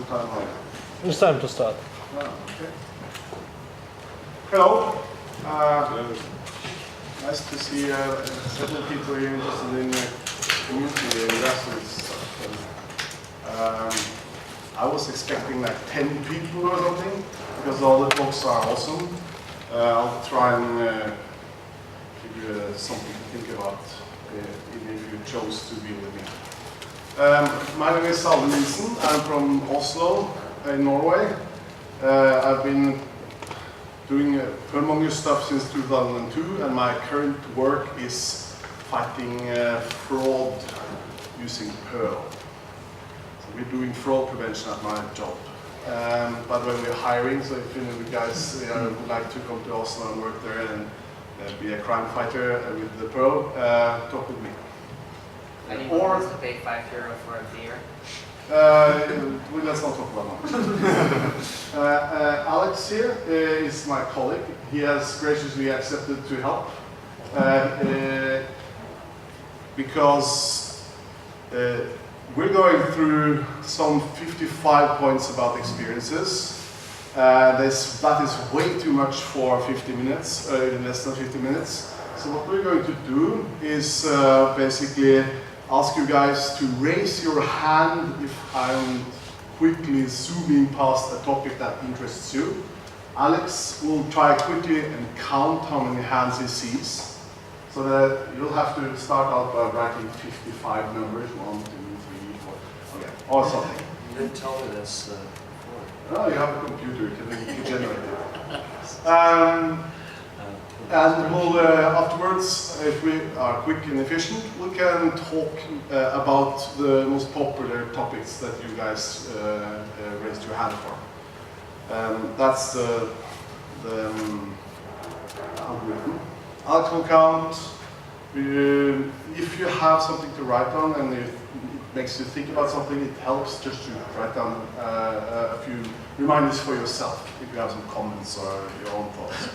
time on? It's time to start. Oh, okay. Hello. Nice to see several people here interested in community and grassroot stuff. I was expecting like 10 people or something, because all the talks are awesome. I'll try and give you something to think about, even if you chose to be with me. My name is Salve Nilsen. I'm from Oslo in Norway. I've been doing Perl Mongers stuff since 2002, and my current work is fighting fraud using Perl. So we're doing fraud prevention at my job. By the way, we're hiring, so if any of you guys would like to come to Oslo and work there and be a crime fighter with the Perl, talk with me. Anyone wants to pay €5 for a beer? Let's not talk about that. Alex here is my colleague. He has graciously accepted to help because we're going through some 55 points about experiences. That is way too much for 50 minutes, even less than 50 minutes. So what we're going to do is basically ask you guys to raise your hand if I'm quickly zooming past a topic that interests you. Alex will try quickly and count how many hands he sees, so that you'll have to start out by writing 55 numbers, 1, 2, 3, 4, okay, or something. You didn't tell me this before. Oh, you have a computer, you can generate it. And we'll, afterwards, if we are quick and efficient, we can talk about the most popular topics that you guys raised your hand for. That's the algorithm. Alex will count. If you have something to write on and it makes you think about something, it helps just to write down a few reminders for yourself if you have some comments or your own thoughts.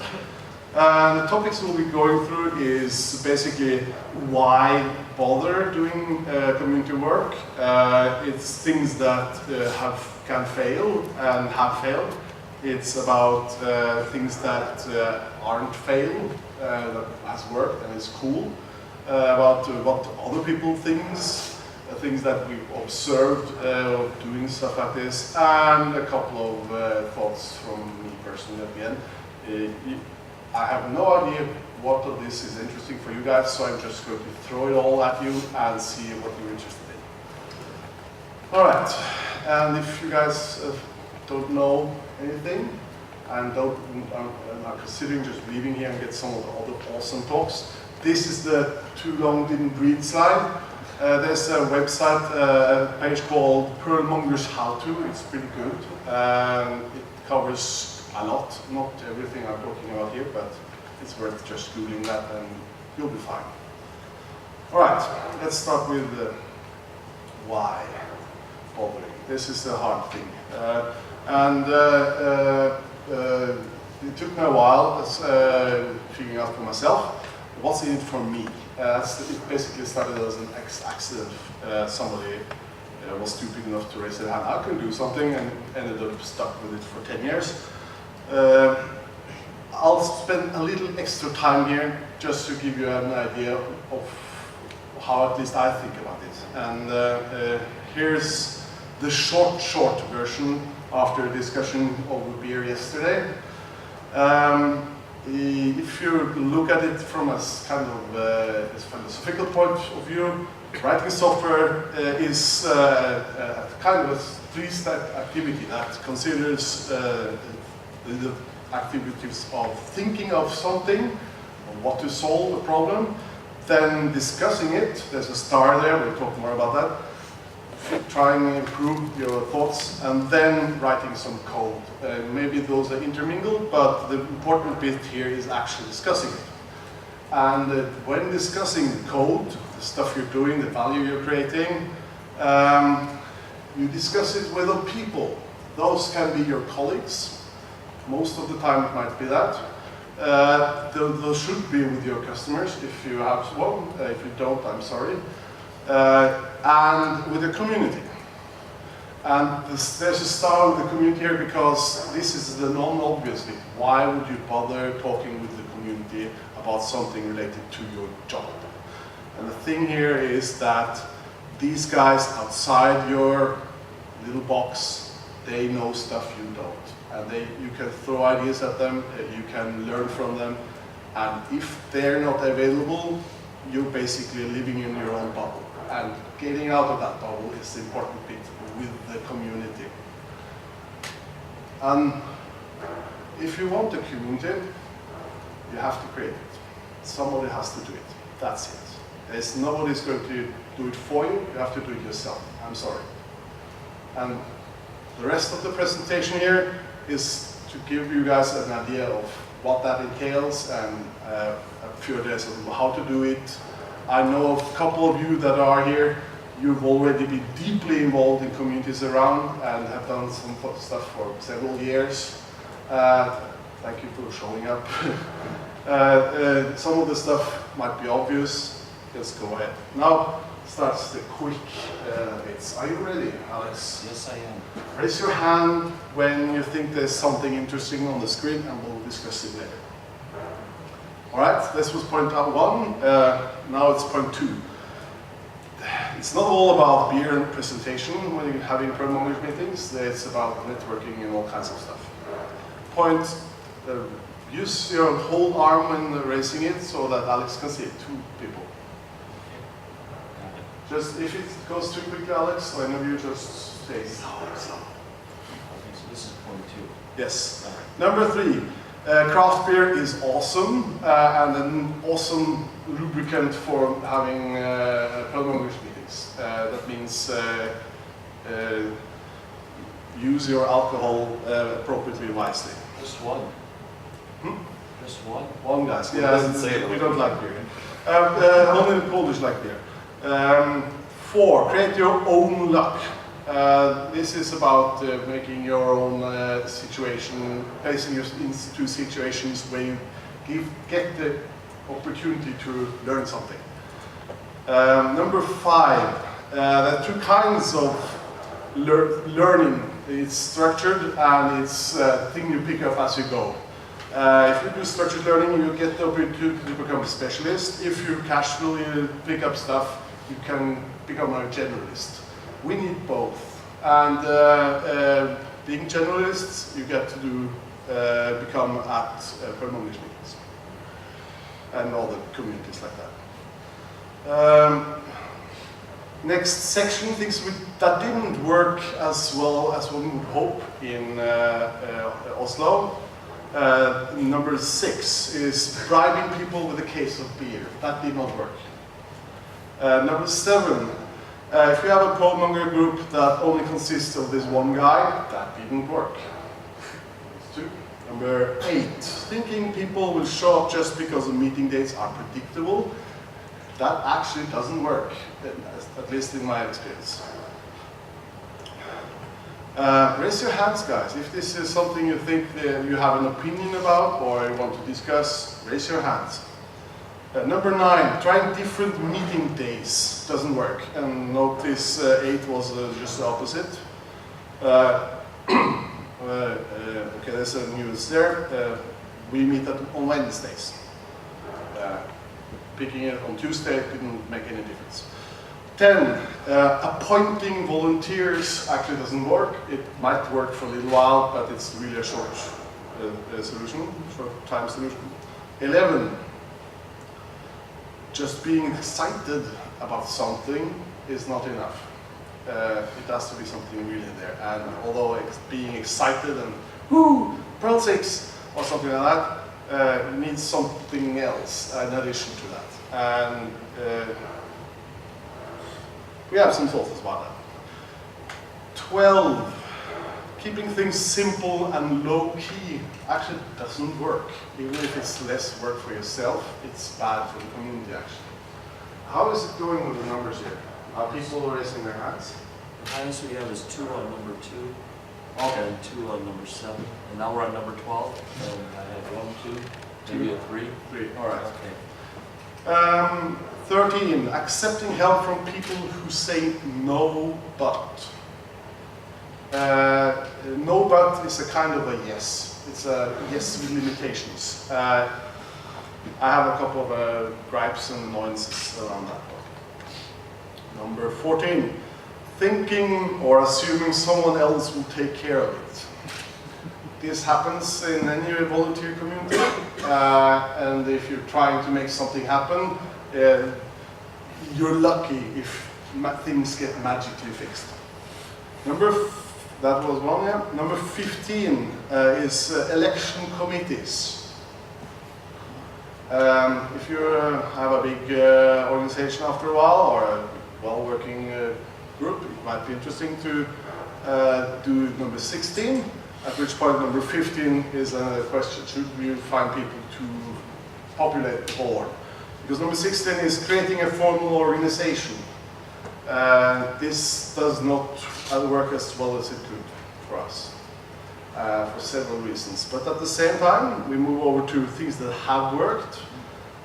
The topics we'll be going through is basically why bother doing community work. It's things that can fail and have failed. It's about things that aren't failed, that has worked and is cool. About what other people think, things that we've observed doing stuff like this, and a couple of thoughts from me personally at the end. I have no idea what of this is interesting for you guys, so I'm just going to throw it all at you and see what you're interested in. All right, and if you guys don't know anything and are considering just leaving here and get some of the other awesome talks, this is the too long didn't read slide. There's a website, a page called Perl Mongers How To. It's pretty good. It covers a lot, not everything I'm talking about here, but it's worth just Googling that and you'll be fine. All right, let's start with why bothering. This is the hard thing. It took me a while figuring out for myself, what's in it for me? It basically started as an accident. Somebody was stupid enough to raise their hand, I can do something, and ended up stuck with it for 10 years. I'll spend a little extra time here just to give you an idea of how at least I think about it. And here's the short version after a discussion over beer yesterday. If you look at it from a kind of a philosophical point of view, writing software is a kind of a three-step activity that considers the activities of thinking of something, of what to solve a problem, then discussing it, there's a star there, we'll talk more about that, trying to improve your thoughts, and then writing some code. Maybe those are intermingled, but the important bit here is actually discussing it. And when discussing the code, the stuff you're doing, the value you're creating, you discuss it with other people. Those can be your colleagues. Most of the time it might be that. Those should be with your customers if you have one. If you don't, I'm sorry. And with the community. And there's a style of the community here because this is the non-obvious bit. Why would you bother talking with the community about something related to your job? And the thing here is that these guys outside your little box, they know stuff you don't. And you can throw ideas at them, you can learn from them, and if they're not available, you're basically living in your own bubble. And getting out of that bubble is the important bit with the community. And if you want a community, you have to create it. Somebody has to do it. That's it. Nobody's going to do it for you, you have to do it yourself. I'm sorry. And the rest of the presentation here is to give you guys an idea of what that entails and a few ideas of how to do it. I know of a couple of you that are here, you've already been deeply involved in communities around and have done some stuff for several years. Thank you for showing up. Some of the stuff might be obvious. Let's go ahead. Now starts the quick bits. Are you ready, Alex? Yes, I am. Raise your hand when you think there's something interesting on the screen and we'll discuss it later. Alright, this was point 1, now it's point 2. It's not all about beer and presentation when you're having Perl Mongers meetings, it's about networking and all kinds of stuff. Point, use your whole arm when raising it so that Alex can see it, 2 people. Just, if it goes too quickly, Alex, I know you just say slow. Okay, so this is point 2. Yes. Number 3. Craft beer is awesome and an awesome lubricant for having Perl Mongers meetings. That means use your alcohol appropriately, wisely. Just one. Just one. One, guys. It Yeah, doesn't say it. we don't like beer. Only the Polish like beer. 4. Create your own luck. This is about making your own situation, placing you into situations where you get the opportunity to learn something. Number 5, there are 2 kinds of learning. It's structured and it's a thing you pick up as you go. If you do structured learning, you get the opportunity to become a specialist. If you casually pick up stuff, you can become a generalist. We need both. And being generalists, you get to do, become at Perl Mongers meetings and all the communities like that. Next section, things that didn't work as well as one would hope in Oslo. Number 6 is bribing people with a case of beer. That did not work. Number 7, if you have a Perl Monger group that only consists of this one guy, that didn't work. 2. Number 8, thinking people will show up just because the meeting dates are predictable. That actually doesn't work, at least in my experience. Raise your hands, guys. If this is something you think you have an opinion about or you want to discuss, raise your hands. Number 9, trying different meeting days doesn't work. And notice 8 was just the opposite. Okay, there's a news there. We meet on Wednesdays. Picking it on Tuesday didn't make any difference. 10, appointing volunteers actually doesn't work. It might work for a little while, but it's really a short solution, short time solution. 11, just being excited about something is not enough. It has to be something really there. And although being excited and whoo, Perl 6 or something like that, needs something else in addition to that. And we have some thoughts about that. 12, keeping things simple and low-key actually doesn't work. Even if it's less work for yourself, it's bad for the community actually. How is it going with the numbers here? Are people raising their hands? The highest we have is 2 on number 2. Okay. And 2 on number 7. And now we're on number 12. So I have 1, 2, maybe a 3. 3, all right. Okay. 13, accepting help from people who say no, but. No but is a kind of a yes. It's a yes with limitations. I have a couple of gripes and annoyances around that one. Number 14, thinking or assuming someone else will take care of it. This happens in any volunteer community, and if you're trying to make something happen, you're lucky if things get magically fixed. That was one, yeah. Number 15 is election committees. If you have a big organization after a while, or a well-working group, it might be interesting to do number 16, at which point number 15 is a question, should we find people to populate the board? Because number 16 is creating a formal organization. This does not work as well as it could for us, for several reasons. But at the same time, we move over to things that have worked.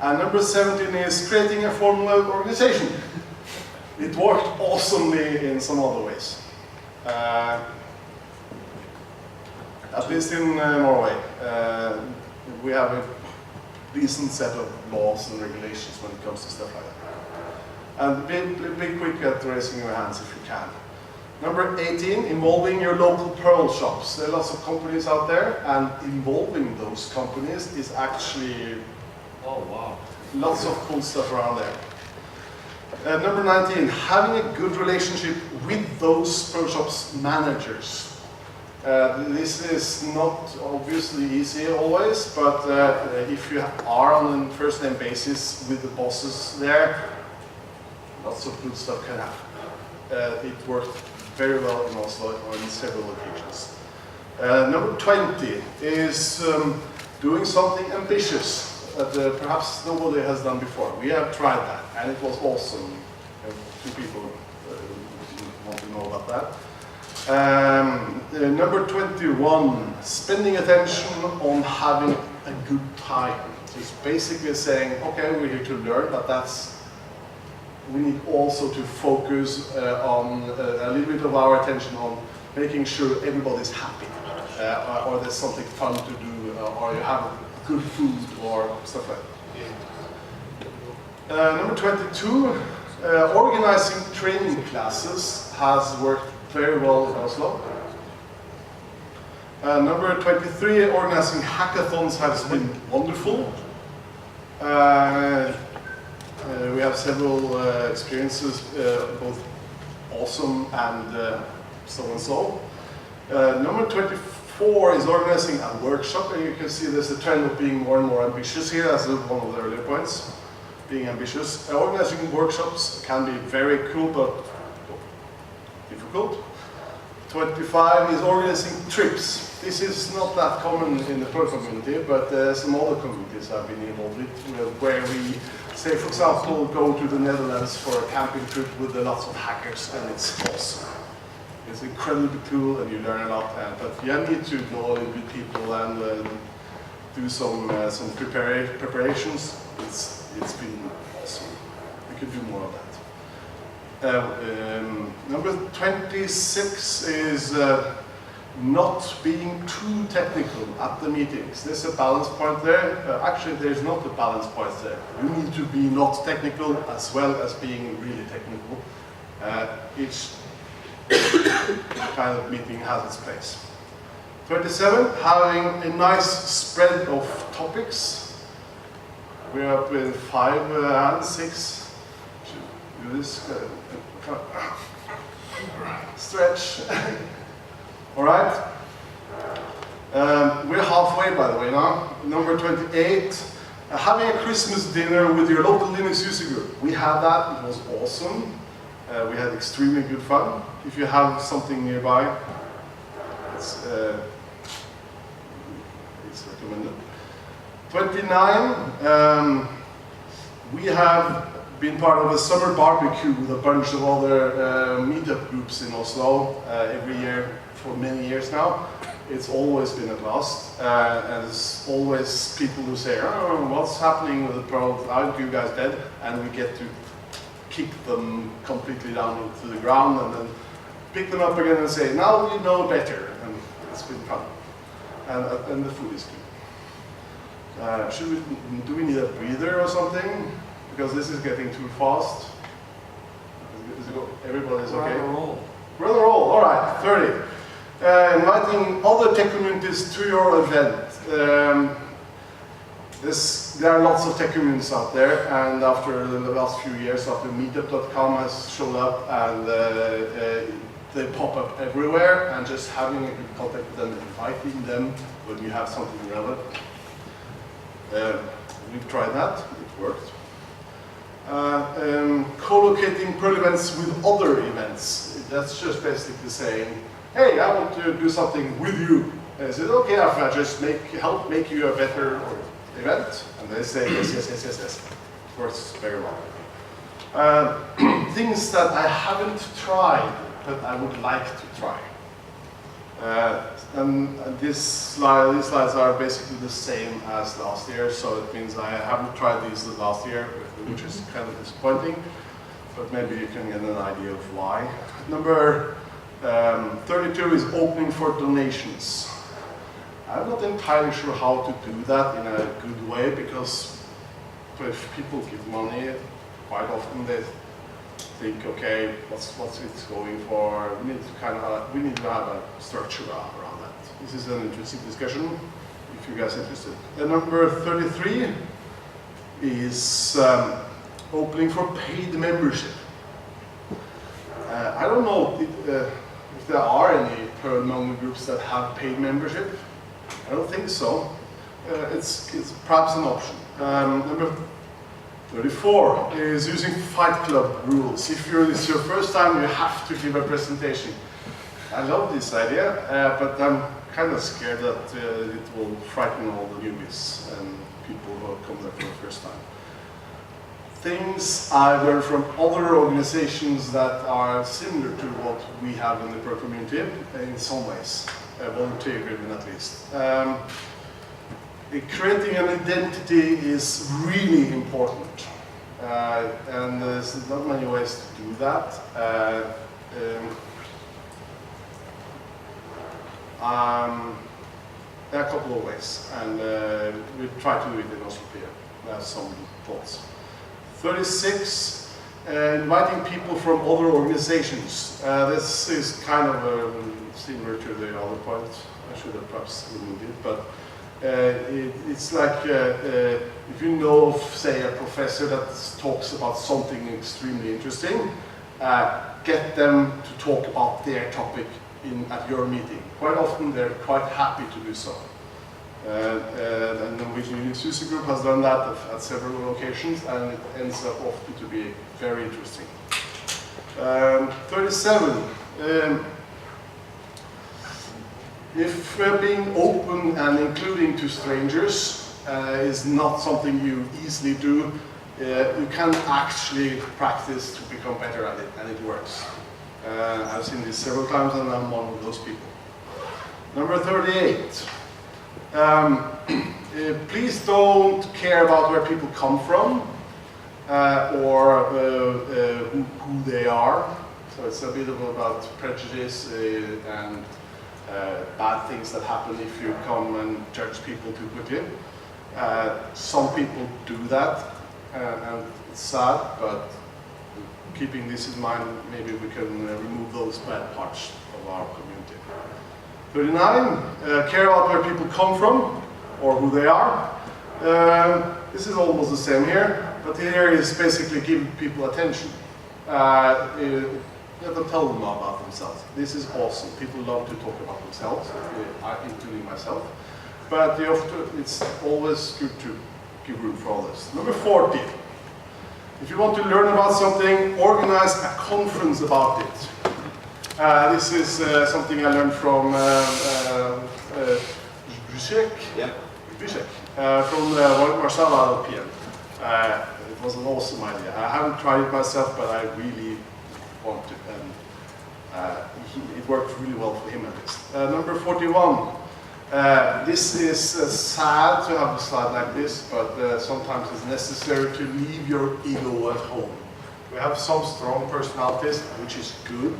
And number 17 is creating a formal organization. It worked awesomely in some other ways. At least in Norway, we have a decent set of laws and regulations when it comes to stuff like that. And be quick at raising your hands if you can. Number 18, involving your local Perl shops. There are lots of companies out there, and involving those companies is actually, oh wow, lots of cool stuff around there. Number 19, having a good relationship with those Perl shops managers. This is not obviously easy always, but if you are on a first-name basis with the bosses there, lots of good stuff can happen. It worked very well in Oslo on several occasions. Number 20 is doing something ambitious that perhaps nobody has done before. We have tried that, and it was awesome. Two people want to know about that. Number 21, spending attention on having a good time. So it's basically saying, okay, we're here to learn, but we need also to focus on a little bit of our attention on making sure everybody's happy, or there's something fun to do, or you have good food, or stuff like that. Number 22, organizing training classes has worked very well in Oslo. Number 23, organizing hackathons has been wonderful. We have several experiences, both awesome and so. Number 24 is organizing a workshop, and you can see there's a trend of being more and more ambitious here, as one of the earlier points, being ambitious. Organizing workshops can be very cool, but difficult. 25 is organizing trips. This is not that common in the Perl community, but some other communities have been involved with, where we, say for example, go to the Netherlands for a camping trip with lots of hackers, and it's awesome. It's incredibly cool, and you learn a lot, but you need to know a little bit people and do some preparations. It's been awesome. We could do more of that. Number 26 is not being too technical at the meetings. There's a balance point there. Actually, there's not a balance point there. You need to be not technical as well as being really technical. Each kind of meeting has its place. 27, having a nice spread of topics. We're up with 5 and 6. Should do this. Stretch. All right. We're halfway, by the way, now. Number 28, having a Christmas dinner with your local Linux user group. We had that. It was awesome. We had extremely good fun. If you have something nearby, it's recommended. 29, we have been part of a summer barbecue with a bunch of other meetup groups in Oslo every year for many years now. It's always been a blast, and there's always people who say, oh, what's happening with the Perl? Aren't you guys dead? And we get to kick them completely down to the ground and then pick them up again and say, now you know better, and it's been fun. And the food is good. Do we need a breather or something? Because this is getting too fast. Everybody's okay? We're on a roll. We're on a roll, all right, 30. Inviting other tech communities to your event. There are lots of tech communities out there, and after the last few years, after meetup.com has shown up, and they pop up everywhere, and just having a good contact with them, inviting them when you have something relevant. We've tried that, it worked. Co-locating Perl events with other events. That's just basically saying, hey, I want to do something with you. And is it okay if I just help make you a better event? And they say yes, yes, yes, yes, yes. It works very well. Things that I haven't tried, but I would like to try. And these slides are basically the same as last year, so it means I haven't tried these last year, which is kind of disappointing, but maybe you can get an idea of why. Number 32 is opening for donations. I'm not entirely sure how to do that in a good way, because if people give money, quite often they think, okay, what's it going for? We need to have a structure around that. This is an interesting discussion, if you guys are interested. Number 33 is opening for paid membership. I don't know if there are any Perl Monger groups that have paid membership. I don't think so. It's perhaps an option. Number 34 is using Fight Club rules. If it's your first time, you have to give a presentation. I love this idea, but I'm kind of scared that it will frighten all the newbies and people who come there for the first time. Things I learned from other organizations that are similar to what we have in the Perl community, in some ways, volunteer driven at least. Creating an identity is really important, and there's not many ways to do that. There are a couple of ways, and we try to do it in Oslo.pm. There's some thoughts. 36, inviting people from other organizations. This is kind of similar to the other point. I should have perhaps removed it, but it's like if you know of, say, a professor that talks about something extremely interesting, get them to talk about their topic at your meeting. Quite often they're quite happy to do so. The Norwegian Unix User Group has done that at several locations, and it ends up often to be very interesting. 37. If being open and including to strangers is not something you easily do, you can actually practice to become better at it, and it works. I've seen this several times, and I'm one of those people. Number 38. Please don't care about where people come from or who they are. So it's a bit about prejudice and bad things that happen if you come and judge people too quickly. Some people do that, and it's sad, but keeping this in mind, maybe we can remove those bad parts of our community. 39, care about where people come from or who they are. This is almost the same here, but here is basically giving people attention. You have to tell them about themselves. This is awesome. People love to talk about themselves, including myself. But it's always good to give room for others. Number 40. If you want to learn about something, organize a conference about it. This is something I learned from Zizek, from Warszawa.pm. It was an awesome idea. I haven't tried it myself, but I really want to, and it worked really well for him at least. Number 41. This is sad to have a slide like this, but sometimes it's necessary to leave your ego at home. We have some strong personalities, which is good,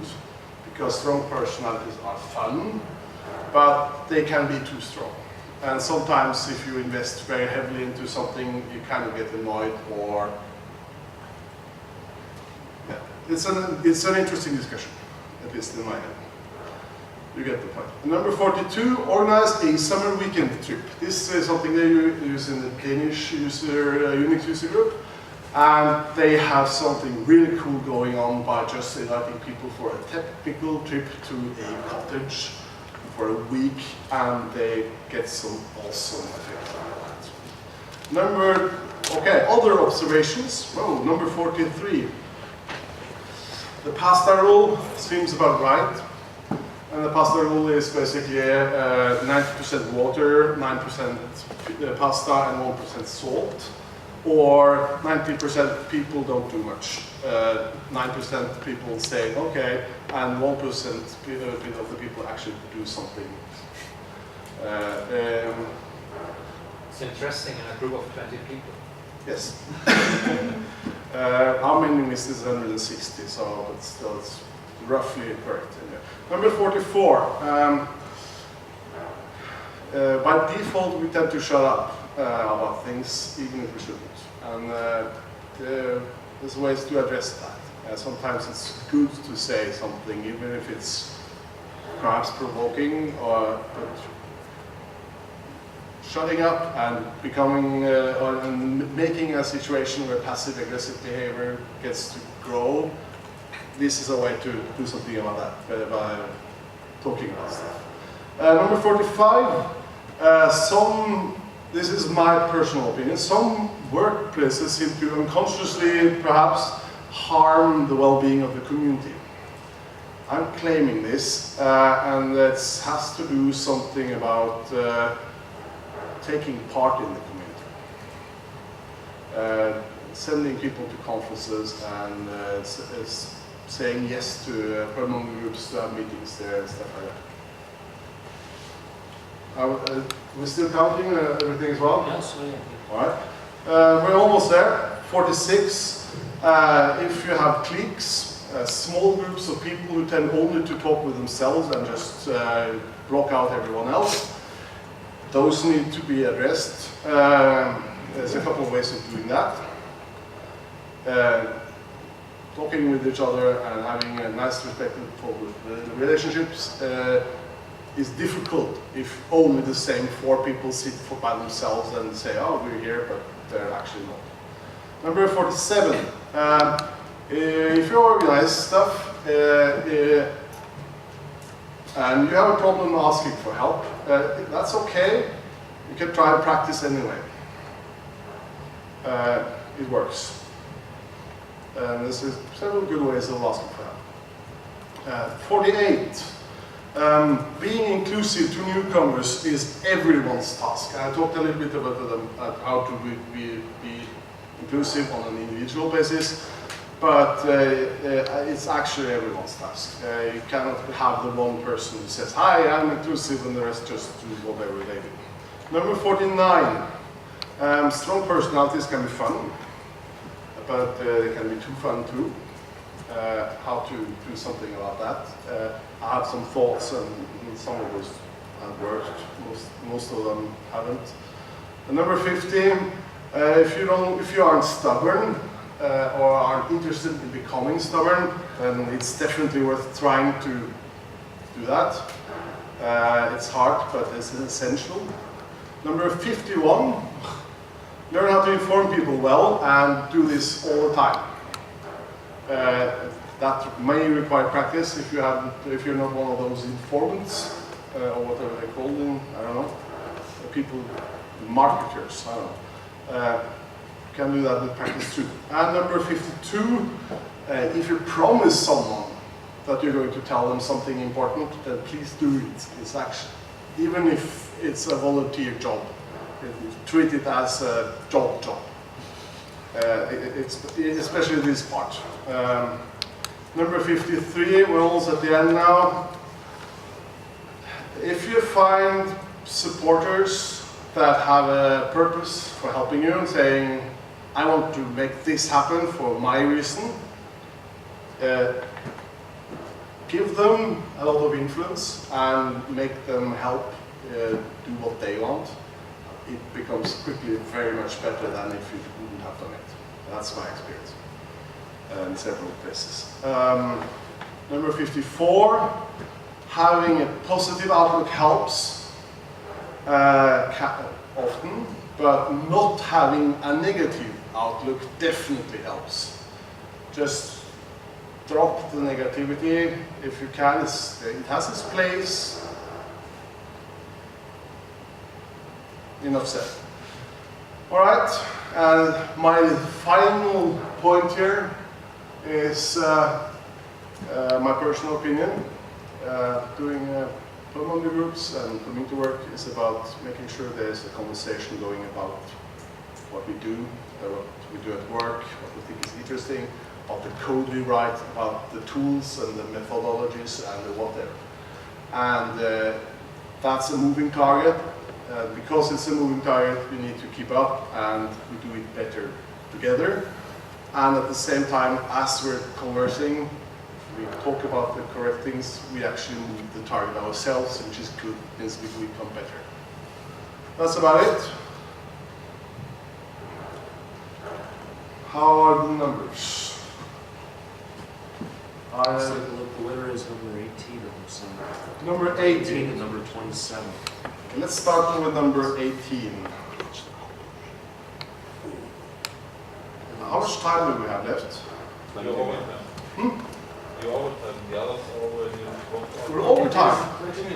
because strong personalities are fun, but they can be too strong. And sometimes if you invest very heavily into something, you kind of get annoyed, or yeah. It's an interesting discussion, at least in my head. You get the point. Number 42, organize a summer weekend trip. This is something they use in the Danish Unix user group. And they have something really cool going on by just inviting people for a technical trip to a cottage for a week, and they get some awesome effect out of that. Other observations. Well, number 43. The pasta rule seems about right. And the pasta rule is basically 90% water, 9% pasta, and 1% salt. Or 90% people don't do much. 9% people say okay, and 1% of the people actually do something. It's interesting in a group of 20 people. Yes. How many is this? 160, so it's roughly correct. Number 44. By default, we tend to shut up about things, even if we shouldn't. And there's ways to address that. Sometimes it's good to say something, even if it's perhaps provoking, but shutting up and becoming or making a situation where passive-aggressive behavior gets to grow. This is a way to do something about that by talking about stuff. Number 45. This is my personal opinion. Some workplaces seem to unconsciously, perhaps, harm the well-being of the community. I'm claiming this, and it has to do something about taking part in the community. Sending people to conferences and saying yes to Perl Monger groups to have meetings there and stuff like that. We're still counting everything as well? Yes, we are. All right. We're almost there. 46. If you have cliques, small groups of people who tend only to talk with themselves and just block out everyone else, those need to be addressed. There's a couple of ways of doing that. Talking with each other and having a nice, respectful relationships is difficult if only the same 4 people sit by themselves and say, oh, we're here, but they're actually not. Number 47. If you organize stuff and you have a problem asking for help, that's okay. You can try and practice anyway. It works. There's several good ways of asking for help. 48. Being inclusive to newcomers is everyone's task. I talked a little bit about how to be inclusive on an individual basis, but it's actually everyone's task. You cannot have the one person who says, hi, I'm inclusive, and the rest just do whatever they do. Number 49. Strong personalities can be fun, but they can be too fun too. How to do something about that. I have some thoughts, and some of those have worked. Most of them haven't. And number 15. If you aren't stubborn or aren't interested in becoming stubborn, then it's definitely worth trying to do that. It's hard, but it's essential. Number 51. Learn how to inform people well and do this all the time. That may require practice if you're not one of those informants or whatever they call them. I don't know. People, marketers. I don't know. Can do that with practice too. And number 52. If you promise someone that you're going to tell them something important, then please do it. It's action, even if it's a volunteer job. Treat it as a job. Especially this part. Number 53, we're almost at the end now. If you find supporters that have a purpose for helping you, saying, I want to make this happen for my reason, give them a lot of influence and make them help do what they want, it becomes quickly very much better than if you wouldn't have done it. That's my experience in several places. Number 54, having a positive outlook helps often, but not having a negative outlook definitely helps. Just drop the negativity if you can. It has its place. Enough said. All right, and my final point here is my personal opinion. Doing Perl Monger groups and coming to work is about making sure there's a conversation going about what we do at work, what we think is interesting, about the code we write, about the tools and the methodologies and the whatever. And that's a moving target. Because it's a moving target, we need to keep up and we do it better together. And at the same time, as we're conversing, we talk about the correct things, we actually move the target ourselves, which is good, means we become better. That's about it. How are the numbers? So the winner is number 18 of some. Number 18 18. and number 27. Okay, let's start with number 18. How much time do we have left? You overtime. You overtime. The others already. We're overtime.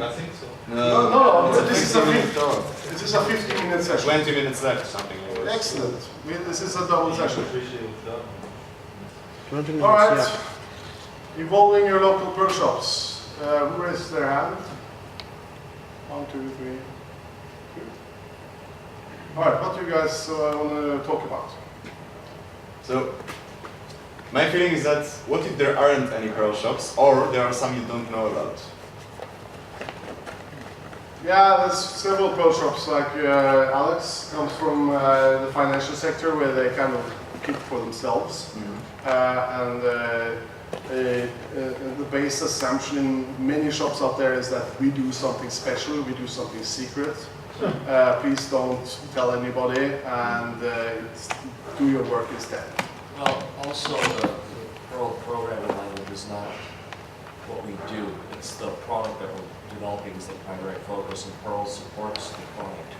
I think so. No, It's this is a 15-minute session. 20 minutes left, something. Excellent. This is a double session. Appreciate it. 20 minutes, All right. yeah. Involving your local Perl shops. Who raised their hand? 1, 2, 3. Good. All right. What do you guys want to talk about? So, my feeling is that what if there aren't any Perl shops, or there are some you don't know about? Yeah, there's several Perl shops. Like Alex comes from the financial sector, where they kind of keep for themselves. And the base assumption in many shops out there is that we do something special, we do something secret. Please don't tell anybody, and do your work instead. Well, also the Perl programming language is not what we do. It's the product that we're developing is the primary focus, and Perl supports the product.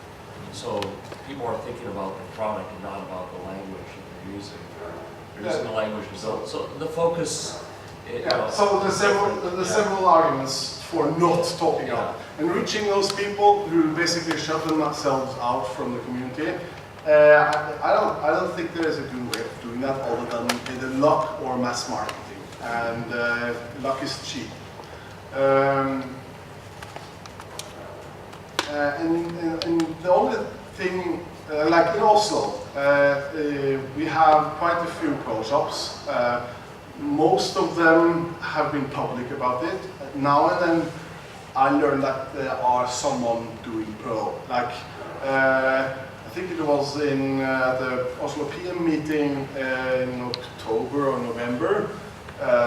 So people are thinking about the product and not about the language that they're using. They're using the language result. So the focus. So there's several arguments for not talking about and reaching those people who basically shut themselves out from the community. I don't think there is a good way of doing that other than either luck or mass marketing, and luck is cheap. And the only thing, like in Oslo, we have quite a few Perl shops. Most of them have been public about it. Now and then I learned that there are someone doing Perl. Like, I think it was in the Oslo.pm meeting in October or November.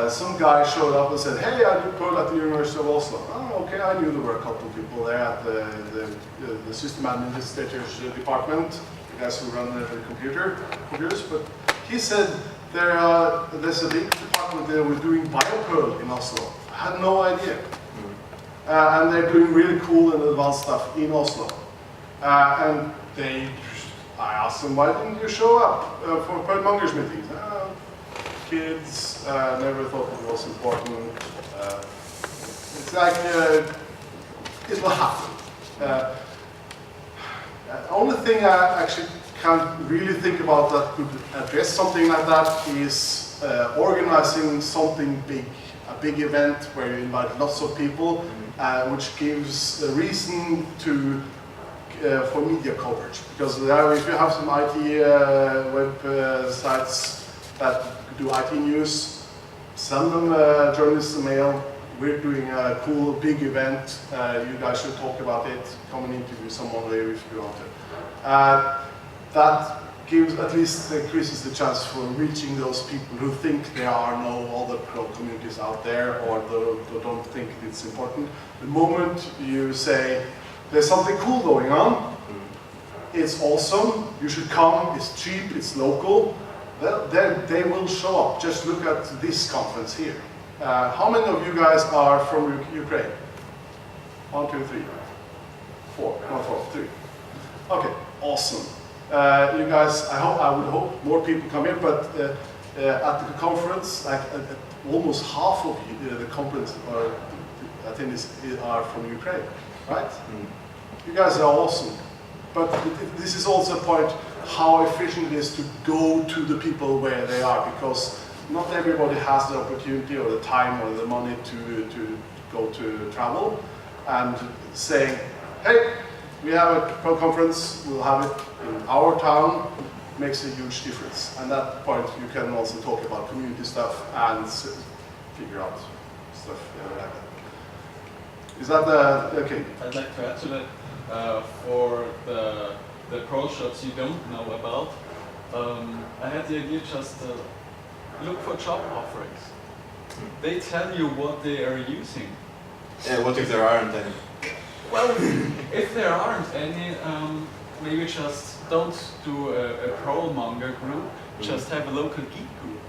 Some guy showed up and said, "Hey, I do Perl at the University of Oslo." Oh, okay, I knew there were a couple of people there at the system administrators department, the guys who run the computers. But he said there's a big department there with doing BioPerl in Oslo. I had no idea. And they're doing really cool and advanced stuff in Oslo. And I asked them, why didn't you show up for Perl Mongers meetings? Kids, never thought it was important. It's like, it will happen. The only thing I actually can't really think about that could address something like that is organizing something big, a big event where you invite lots of people, which gives a reason for media coverage. Because if you have some IT web sites that do IT news, send them journalists a mail. We're doing a cool big event. You guys should talk about it. Come and interview someone there if you want to. That gives, at least increases the chance for reaching those people who think there are no other Perl communities out there, or don't think it's important. The moment you say, there's something cool going on, it's awesome, you should come, it's cheap, it's local, well, then they will show up. Just look at this conference here. How many of you guys are from Ukraine? 1, 2, 3, 4, not 4, 3. Okay, awesome. You guys, I would hope more people come here, but at the conference, like almost half of you, the conference attendees are from Ukraine, right? You guys are awesome. But this is also a point how efficient it is to go to the people where they are, because not everybody has the opportunity or the time or the money to go to travel, and saying, hey, we have a Perl conference, we'll have it in our town, makes a huge difference. And at that point you can also talk about community stuff and figure out stuff like that. Is that okay? I'd like to add to that, for the Perl shops you don't know about, I had the idea just look for job offerings. They tell you what they are using. Yeah, what if there aren't any? Well, if there aren't any, maybe just don't do a Perl Monger group, just have a local geek group.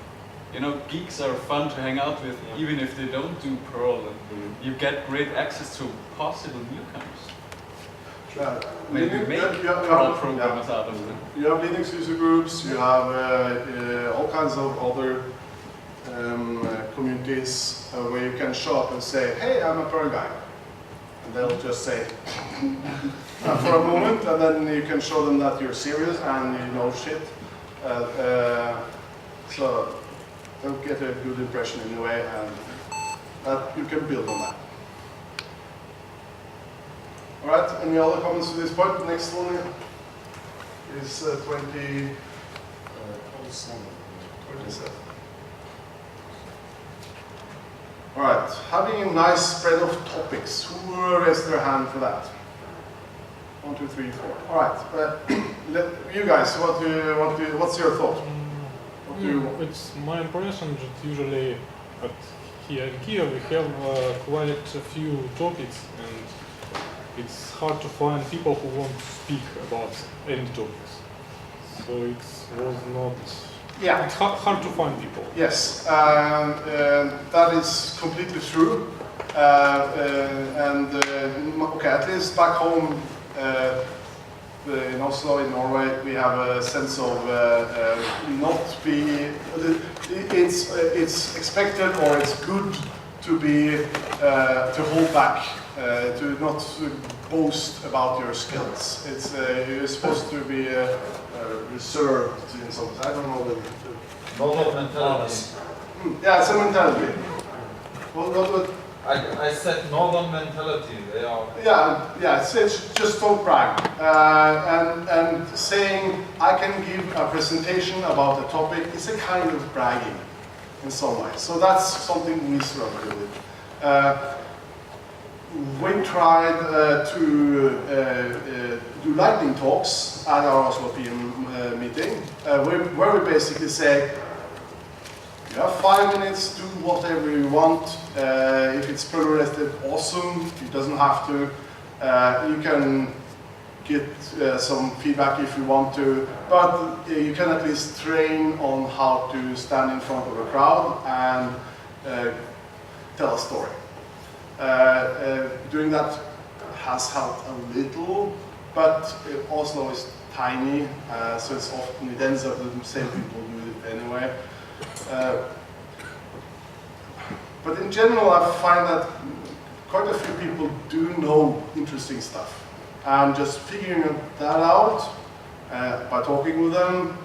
You know, geeks are fun to hang out with, even if they don't do Perl, and you get great access to possible newcomers. Maybe make Perl programmers out of them. You have Linux user groups, you have all kinds of other communities where you can show up and say, hey, I'm a Perl guy. And they'll just say, for a moment, and then you can show them that you're serious and you know shit. So they'll get a good impression anyway, and that you can build on that. All right, any other comments to this point? The next one is 27. All right, having a nice spread of topics. Who raised their hand for that? 1, 2, 3, 4. All right, you guys, what's your thought? It's my impression that usually at here in Kiev we have quite a few topics, and it's hard to find people who want to speak about any topics. So it was not. Yeah. It's hard to find people. Yes, that is completely true. Okay, at least back home in Oslo, in Norway, we have a sense of not be. It's expected or it's good to be to hold back, to not boast about your skills. It's you're supposed to be reserved in some. I don't know the Normal mentality. Yeah, it's a mentality. What? I said northern mentality. They are. Yeah. It's just don't brag. And saying I can give a presentation about a topic is a kind of bragging in some way. So that's something we struggle with. We tried to do lightning talks at our Oslo.pm meeting, where we basically say, you have 5 minutes, do whatever you want. If it's Perl-related, awesome. It doesn't have to. You can get some feedback if you want to, but you can at least train on how to stand in front of a crowd and tell a story. Doing that has helped a little, but Oslo is tiny, so it's often it ends up the same people do it anyway. But in general, I find that quite a few people do know interesting stuff, and just figuring that out by talking with them,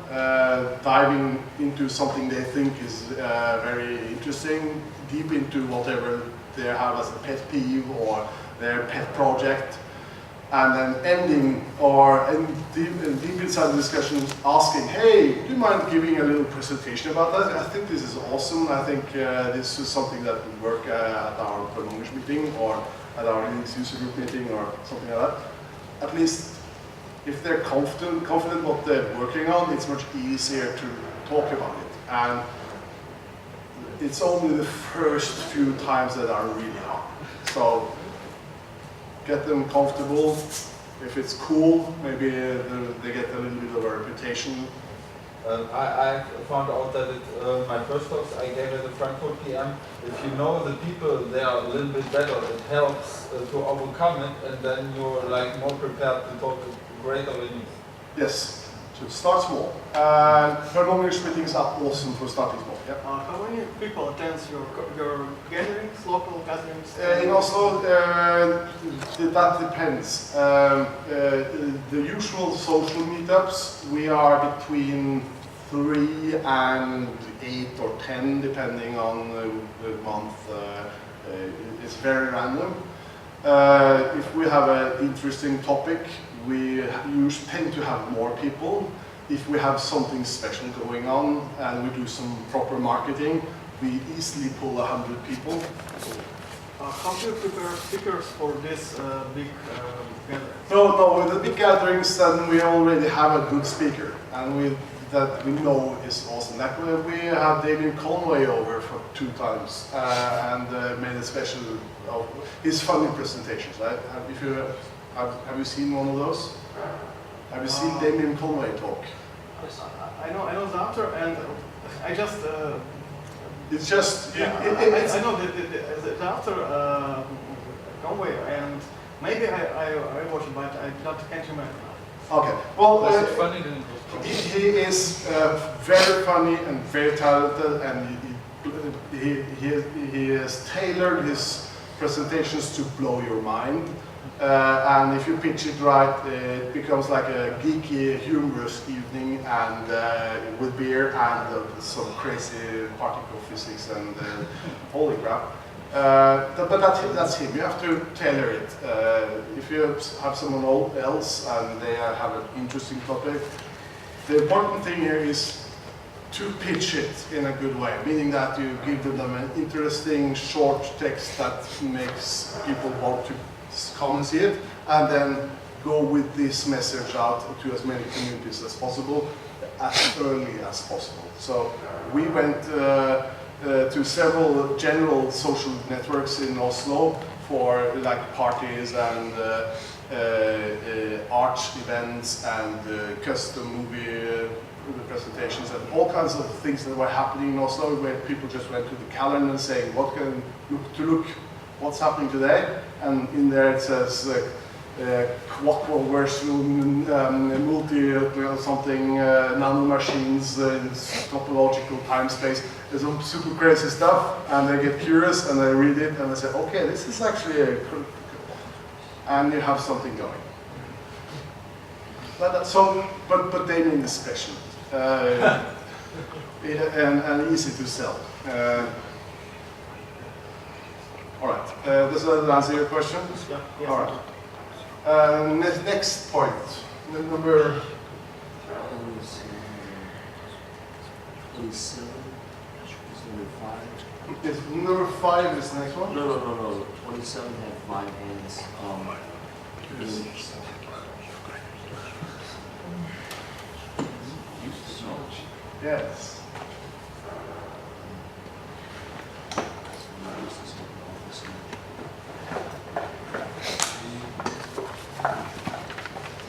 diving into something they think is very interesting, deep into whatever they have as a pet peeve or their pet project, and then ending or deep inside the discussion asking, hey, do you mind giving a little presentation about that? I think this is awesome. I think this is something that would work at our Perl Mongers meeting or at our Linux user group meeting or something like that. At least if they're confident what they're working on, it's much easier to talk about it. And it's only the first few times that are really hard. So get them comfortable. If it's cool, maybe they get a little bit of a reputation. I found out that my first talks I gave at the Frankfurt PM, if you know the people, they are a little bit better. It helps to overcome it, and then you're like more prepared to talk to greater audience. Yes, so start small. Perl Mongers meetings are awesome for starting small. Yep. How many people attend your gatherings, local gatherings? In Oslo, that depends. The usual social meetups, we are between 3 and 8 or 10, depending on the month. It's very random. If we have an interesting topic, we tend to have more people. If we have something special going on and we do some proper marketing, we easily pull 100 people. How do you prepare speakers for this big gathering? No, with the big gatherings, then we already have a good speaker, and that we know is awesome. Like we had David Conway over for 2 times and made a special of his funny presentations. Right? Have you seen one of those? Have you seen Damien Conway talk? I know the author, and I just. It's just. I know the author Conway, and maybe I watched it, but I can't remember. Okay. Well, Was it funny then? he is very funny and very talented, and he has tailored his presentations to blow your mind. And if you pitch it right, it becomes like a geeky, humorous evening, and with beer and some crazy particle physics and holy crap. But that's him. You have to tailor it. If you have someone else and they have an interesting topic, the important thing here is to pitch it in a good way, meaning that you give them an interesting short text that makes people want to come and see it, and then go with this message out to as many communities as possible, as early as possible. So we went to several general social networks in Oslo for like parties and art events and custom movie presentations and all kinds of things that were happening in Oslo, where people just went to the calendar and saying, what can look what's happening today, and in there it says quattro version multi something nano machines in topological time space. There's some super crazy stuff, and they get curious and they read it and they say, okay, this is actually and you have something going. But they mean is special and easy to sell. All right. Does that answer your question? Yeah. Yes. All right. Next point. Number 27 is number 5. is number 5 is the next one. No. 27 had 5 hands. Yes.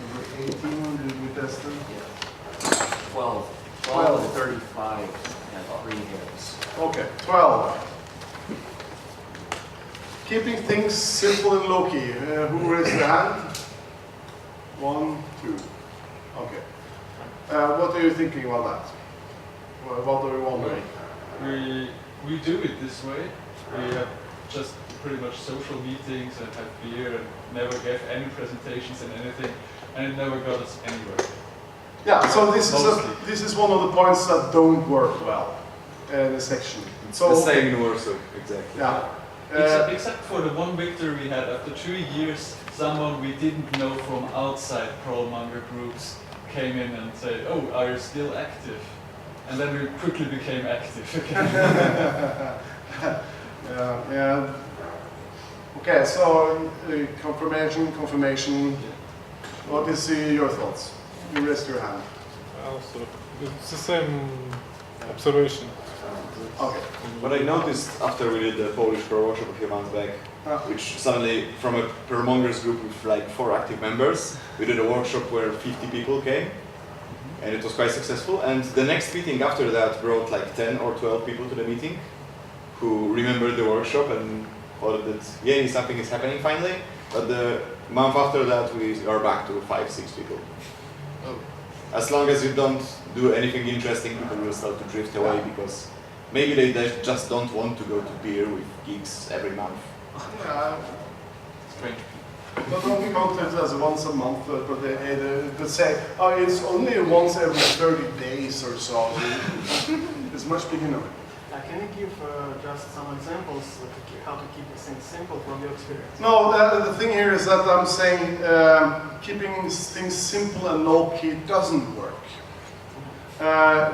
Number 18, did we test them? 12 and 35 had 3 hands. Okay, 12. Keeping things simple and low-key. Who raised their hand? 1, 2. Okay. What are you thinking about that? What are you wondering? We do it this way. We have just pretty much social meetings and have beer and never gave any presentations and anything, and it never got us anywhere. Yeah, so this is one of the points that don't work well in the section. So the same in Warsaw, exactly. Yeah. Except for the one victory we had after 2 years, someone we didn't know from outside Perl Monger groups came in and said, "Oh, are you still active?" And then we quickly became active again. Yeah. Okay, so confirmation. What is your thoughts? You raised your hand. Also, it's the same observation. Okay. What I noticed after we did the Polish Perl Workshop a few months back, which suddenly from a Perl Mongers group with like 4 active members, we did a workshop where 50 people came, and it was quite successful. And the next meeting after that brought like 10 or 12 people to the meeting who remembered the workshop and thought that, yay, something is happening finally. But the month after that, we are back to 5-6 people. Oh. As long as you don't do anything interesting, people will start to drift away because maybe they just don't want to go to beer with geeks every month. Yeah. Strange. But don't count it as once a month, but they say, oh, it's only once every 30 days or so. It's much bigger now. Can you give just some examples how to keep things simple from your experience? No, the thing here is that I'm saying keeping things simple and low-key doesn't work.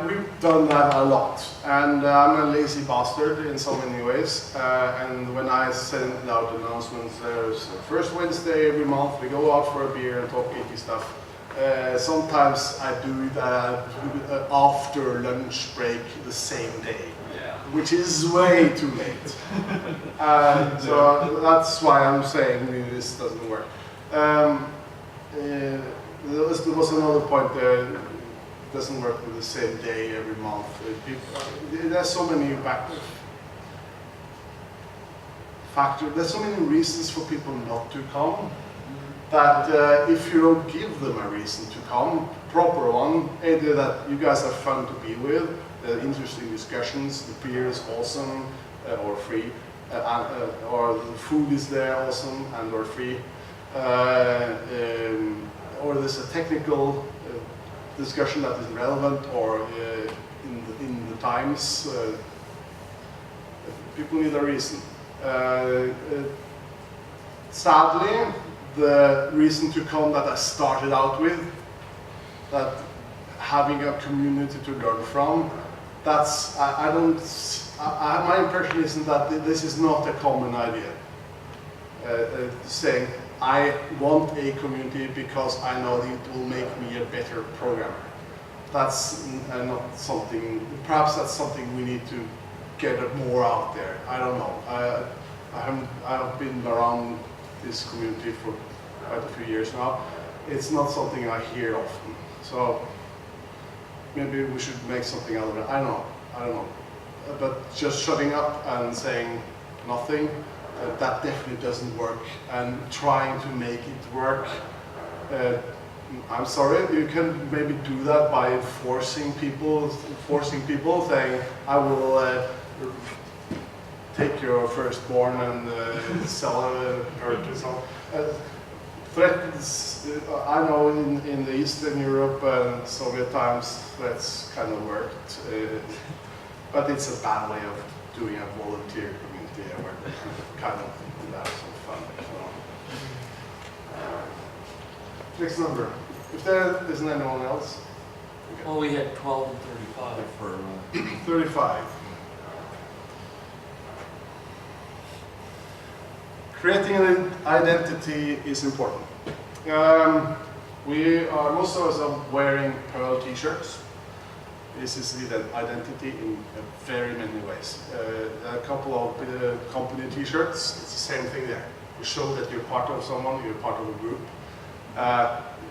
We've done that a lot, and I'm a lazy bastard in so many ways. And when I send out announcements, there's the first Wednesday every month, we go out for a beer and talk geeky stuff. Sometimes I do that after lunch break the same day, which is way too late. So that's why I'm saying this doesn't work. There was another point there. It doesn't work with the same day every month. There's so many factors. There's so many reasons for people not to come. That if you don't give them a reason to come, proper one, either that you guys are fun to be with, interesting discussions, the beer is awesome or free, or the food is there awesome and or free, or there's a technical discussion that is relevant or in the times. People need a reason. Sadly, the reason to come that I started out with, that having a community to learn from, that's, my impression isn't that this is not a common idea. Saying, I want a community because I know that it will make me a better programmer. That's not something, perhaps that's something we need to get more out there. I don't know. I've been around this community for quite a few years now. It's not something I hear often. So maybe we should make something out of it. I don't know. But just shutting up and saying nothing, that definitely doesn't work. And trying to make it work, I'm sorry, you can maybe do that by forcing people saying, I will take your firstborn and sell her to some. Threats, I know in the Eastern Europe and Soviet times, threats kind of worked. But it's a bad way of doing a volunteer community where kind of have some fun. So. Next number. If there isn't anyone else. Okay. Well, we had 12 and 35 for... 35. Creating an identity is important. Most of us are wearing Perl t-shirts. This is the identity in very many ways. A couple of company t-shirts, it's the same thing there. You show that you're part of someone, you're part of a group.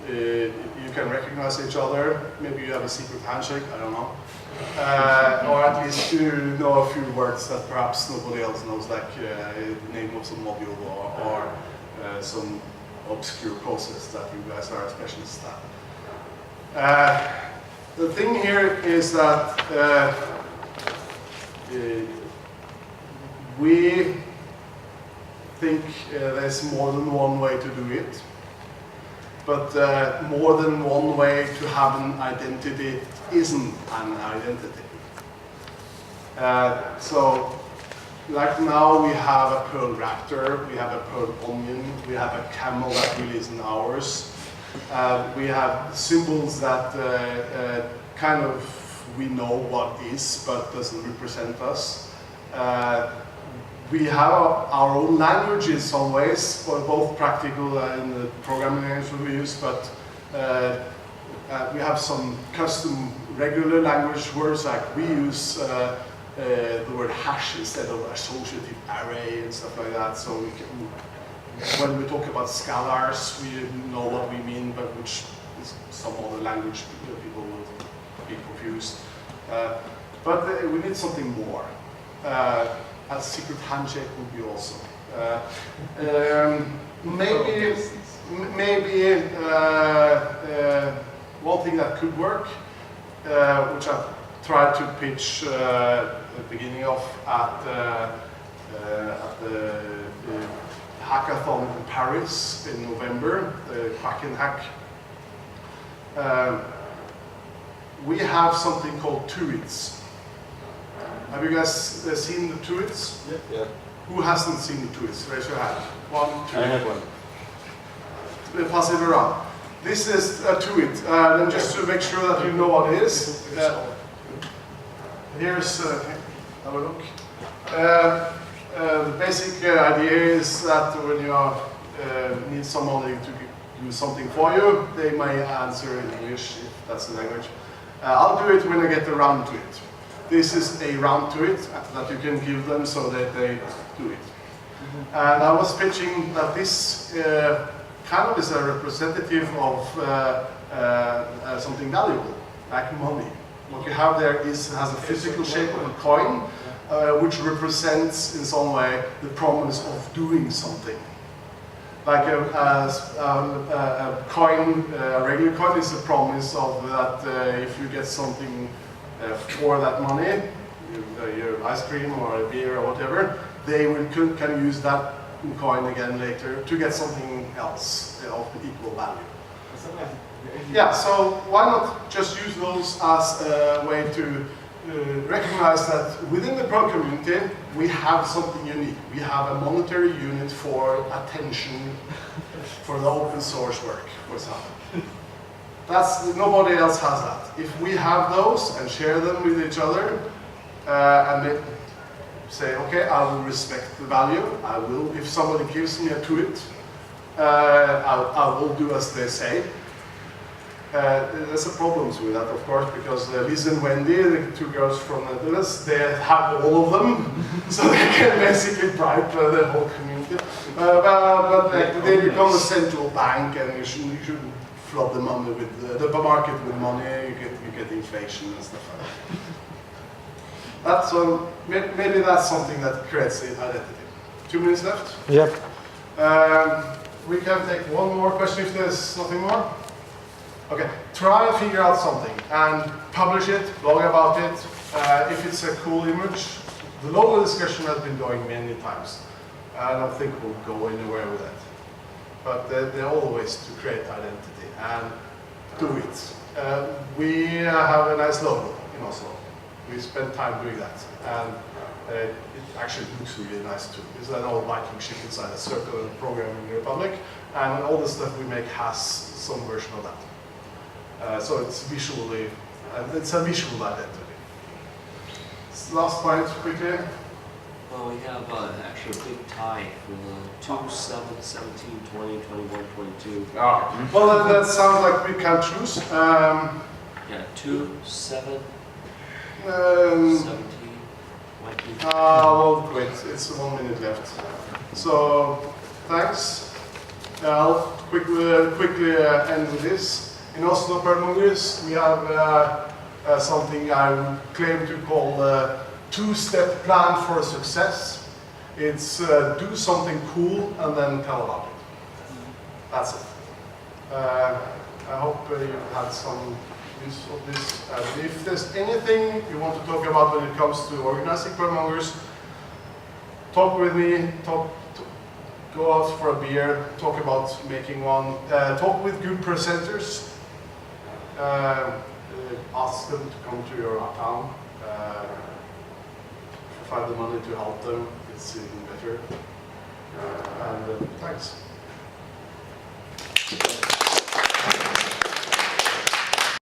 You can recognize each other. Maybe you have a secret handshake, I don't know. Or at least you know a few words that perhaps nobody else knows, like the name of some module or some obscure process that you guys are specialists at. The thing here is that we think there's more than one way to do it, but more than one way to have an identity isn't an identity. So, like now we have a Perl Raptor, we have a Perl Onion, we have a camel that really isn't ours. We have symbols that kind of we know what is, but doesn't represent us. we have our own language in some ways, both practical and the programming language we use, but we have some custom regular language words, like we use the word hash instead of associative array and stuff like that. So we can, when we talk about scalars, we know what we mean, but which is some other language people will be confused. But we need something more. A secret handshake would be awesome. Maybe one thing that could work, which I tried to pitch at the beginning of at the hackathon in Paris in November, the Kraken Hack. We have something called tweets. Have you guys seen the tweets? Yeah. Who hasn't seen the tweets? Raise your hand. 1, 2. I have one. Pass it around. This is a tweet. Then just to make sure that you know what it is. Here's have a look. The basic idea is that when you need somebody to do something for you, they may answer in English if that's the language. I'll do it when I get around to it. This is a round to it that you can give them so that they do it. And I was pitching that this kind of is a representative of something valuable, like money. What you have there has a physical shape of a coin, which represents in some way the promise of doing something. Like a coin, a regular coin is a promise of that if you get something for that money, your ice cream or a beer or whatever, they can use that coin again later to get something else of equal value. Yeah, so why not just use those as a way to recognize that within the Perl community we have something unique. We have a monetary unit for attention for the open source work, for example. Nobody else has that. If we have those and share them with each other, and say, okay, I will respect the value. I will, if somebody gives me a tweet, I will do as they say. There's some problems with that, of course, because Liz and Wendy, the two girls from the Netherlands, they have all of them, so they can basically bribe the whole community. But they become a central bank, and you shouldn't flood the money with the market with money. You get inflation and stuff like that. Maybe that's something that creates the identity. 2 minutes left. Yep. We can take one more question if there's nothing more. Okay, try and figure out something and publish it, blog about it. If it's a cool image, the logo discussion has been going many times. I don't think we'll go anywhere with that. But there are all ways to create identity and do it. We have a nice logo in Oslo. We spend time doing that. And it actually looks really nice too. It's an old Viking ship inside a circle and programming republic. And all the stuff we make has some version of that. So it's visually, it's a visual identity. Last point, quickly. Well, we have actually a big tie for the 2, 7, 17, 20, 21, 22. Oh. Well, that sounds like we can choose. Yeah, 2, 7, 17, 20. We'll quit. It's 1 minute left. So, thanks. I'll quickly end with this. In Oslo Perl Mongers, we have something I would claim to call a 2-step plan for success. It's do something cool and then tell about it. That's it. I hope you've had some use of this. If there's anything you want to talk about when it comes to organizing Perl Mongers, talk with me, go out for a beer, talk about making one, talk with good presenters. Ask them to come to your town. Find the money to help them. It's even better. And thanks.